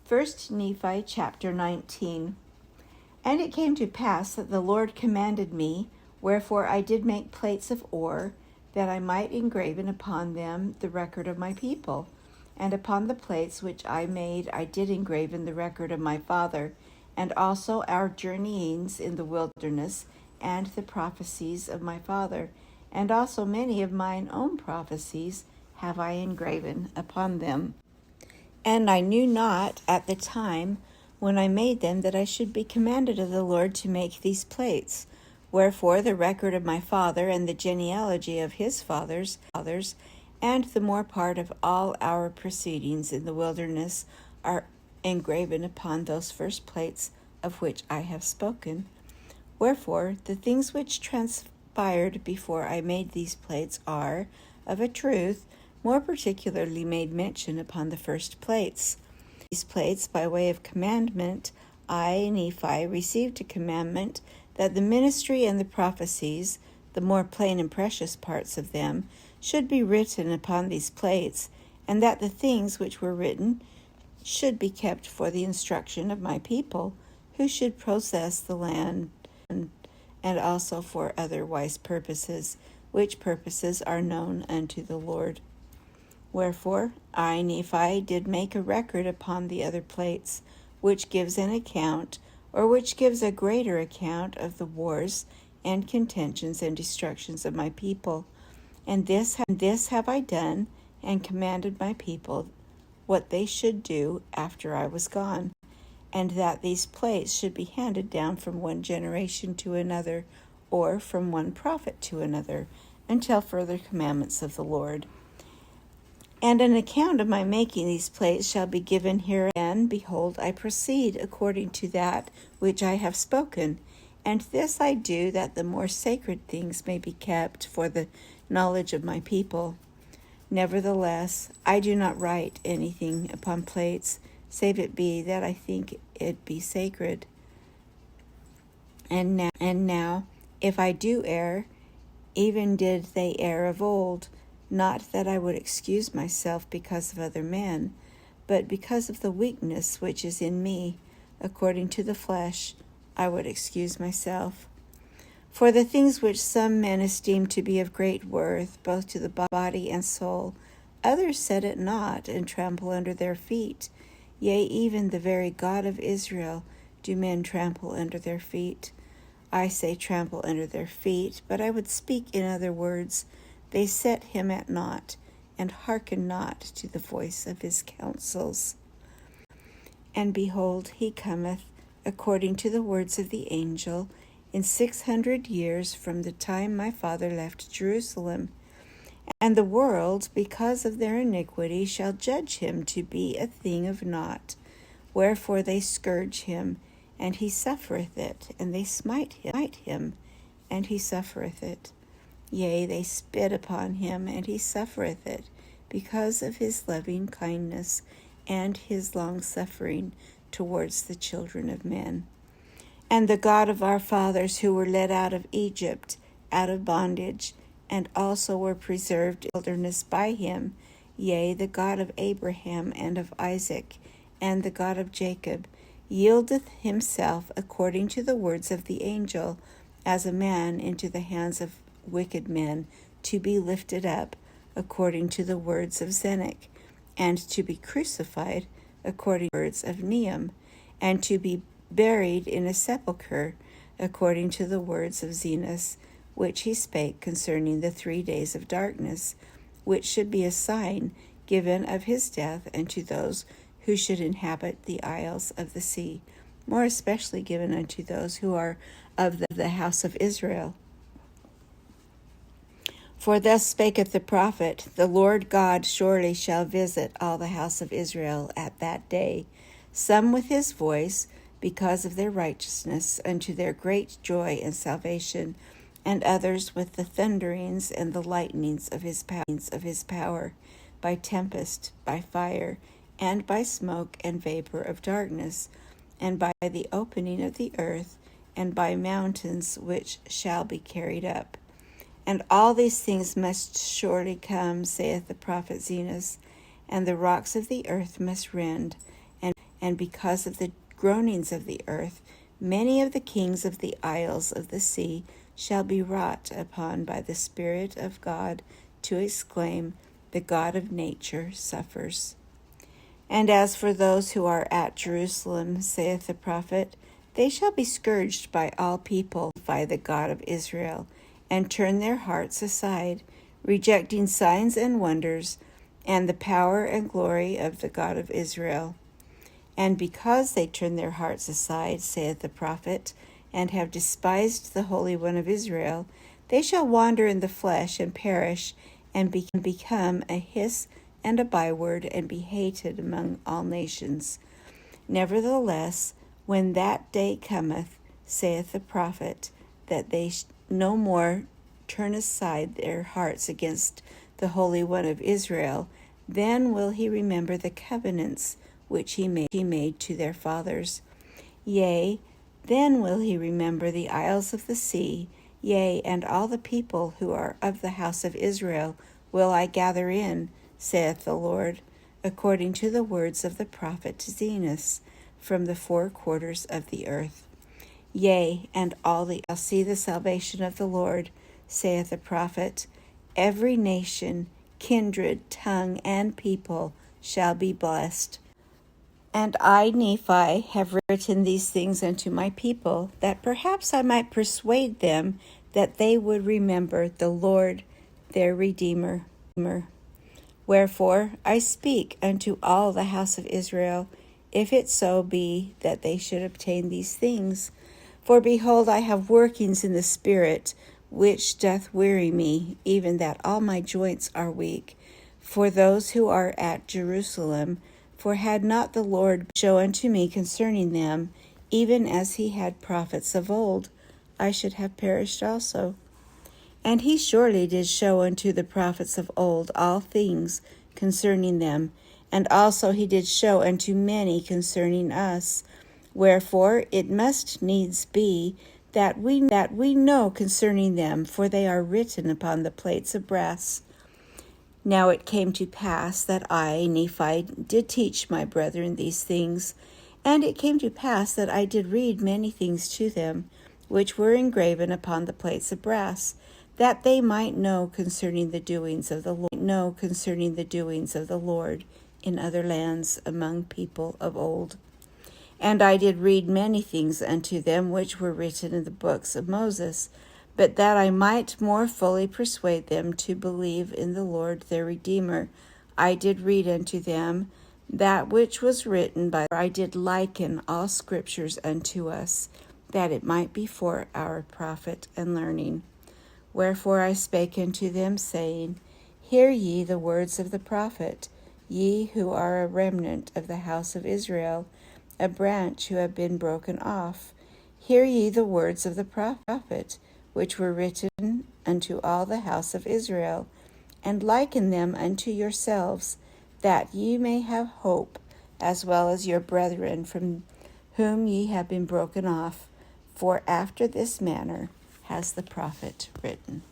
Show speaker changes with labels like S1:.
S1: 1 Nephi chapter 19. And it came to pass that the Lord commanded me, wherefore I did make plates of ore, that I might engraven upon them the record of my people. And upon the plates which I made I did engraven the record of my father, and also our journeyings in the wilderness, and the prophecies of my father, and also many of mine own prophecies have I engraven upon them. And I knew not at the time when I made them that I should be commanded of the Lord to make these plates. Wherefore the record of my father and the genealogy of his fathers, and the more part of all our proceedings in the wilderness are engraven upon those first plates of which I have spoken. Wherefore the things which transpired before I made these plates are, of a truth, more particularly made mention upon the first plates. These plates, by way of commandment, I, Nephi, received a commandment that the ministry and the prophecies, the more plain and precious parts of them, should be written upon these plates, and that the things which were written should be kept for the instruction of my people, who should possess the land, and also for other wise purposes, which purposes are known unto the Lord. Wherefore I, Nephi, did make a record upon the other plates, which gives an account, or which gives a greater account of the wars and contentions and destructions of my people. And this have I done, and commanded my people what they should do after I was gone, and that these plates should be handed down from one generation to another, or from one prophet to another, until further commandments of the Lord. And an account of my making these plates shall be given here, and behold, I proceed according to that which I have spoken. And this I do, that the more sacred things may be kept for the knowledge of my people. Nevertheless, I do not write anything upon plates, save it be that I think it be sacred. And now, if I do err, even did they err of old, not that I would excuse myself because of other men, but because of the weakness which is in me, according to the flesh, I would excuse myself. For the things which some men esteem to be of great worth, both to the body and soul, others set it not, and trample under their feet. Yea, even the very God of Israel do men trample under their feet. I say trample under their feet, but I would speak in other words. They set him at naught, and hearken not to the voice of his counsels. And behold, he cometh, according to the words of the angel, in 600 years from the time my father left Jerusalem. And the world, because of their iniquity, shall judge him to be a thing of naught. Wherefore they scourge him, and he suffereth it, and they smite him, and he suffereth it. Yea, they spit upon him, and he suffereth it, because of his loving kindness and his long-suffering towards the children of men. And the God of our fathers, who were led out of Egypt, out of bondage, and also were preserved in the wilderness by him, yea, the God of Abraham and of Isaac, and the God of Jacob, yieldeth himself according to the words of the angel, as a man into the hands of wicked men, to be lifted up according to the words of Zenock, and to be crucified according to the words of Nehem, and to be buried in a sepulchre according to the words of Zenos, which he spake concerning the 3 days of darkness, which should be a sign given of his death unto those who should inhabit the isles of the sea, more especially given unto those who are of the house of Israel. For thus spaketh the prophet, the Lord God surely shall visit all the house of Israel at that day, some with his voice, because of their righteousness, unto their great joy and salvation, and others with the thunderings and the lightnings of his power, by tempest, by fire, and by smoke and vapor of darkness, and by the opening of the earth, and by mountains which shall be carried up. And all these things must surely come, saith the prophet Zenos, and the rocks of the earth must rend, and because of the groanings of the earth, many of the kings of the isles of the sea shall be wrought upon by the Spirit of God to exclaim, the God of nature suffers. And as for those who are at Jerusalem, saith the prophet, they shall be scourged by all people by the God of Israel, and turn their hearts aside, rejecting signs and wonders, and the power and glory of the God of Israel. And because they turn their hearts aside, saith the prophet, and have despised the Holy One of Israel, they shall wander in the flesh and perish, and become a hiss and a byword, and be hated among all nations. Nevertheless, when that day cometh, saith the prophet, that they no more turn aside their hearts against the Holy One of Israel, then will he remember the covenants which he made to their fathers. Yea, then will he remember the isles of the sea, yea, and all the people who are of the house of Israel will I gather in, saith the Lord, according to the words of the prophet Zenos, from the four quarters of the earth. Yea, and all the shall see the salvation of the Lord, saith the prophet. Every nation, kindred, tongue, and people shall be blessed. And I, Nephi, have written these things unto my people, that perhaps I might persuade them that they would remember the Lord their Redeemer. Wherefore I speak unto all the house of Israel, if it so be that they should obtain these things. For behold, I have workings in the Spirit, which doth weary me, even that all my joints are weak. For those who are at Jerusalem, for had not the Lord show unto me concerning them, even as he had prophets of old, I should have perished also. And he surely did show unto the prophets of old all things concerning them, and also he did show unto many concerning us. Wherefore it must needs be that we know concerning them, for they are written upon the plates of brass. Now it came to pass that I, Nephi, did teach my brethren these things, and it came to pass that I did read many things to them, which were engraven upon the plates of brass, that they might know concerning the doings of the Lord in other lands among people of old. And I did read many things unto them which were written in the books of Moses, but that I might more fully persuade them to believe in the Lord their Redeemer, I did read unto them that which was written by I did liken all scriptures unto us, that it might be for our profit and learning. Wherefore I spake unto them, saying, Hear ye the words of the prophet, ye who are a remnant of the house of Israel, a branch who have been broken off. Hear ye the words of the prophet, which were written unto all the house of Israel, and liken them unto yourselves, that ye may have hope, as well as your brethren from whom ye have been broken off. For after this manner has the prophet written.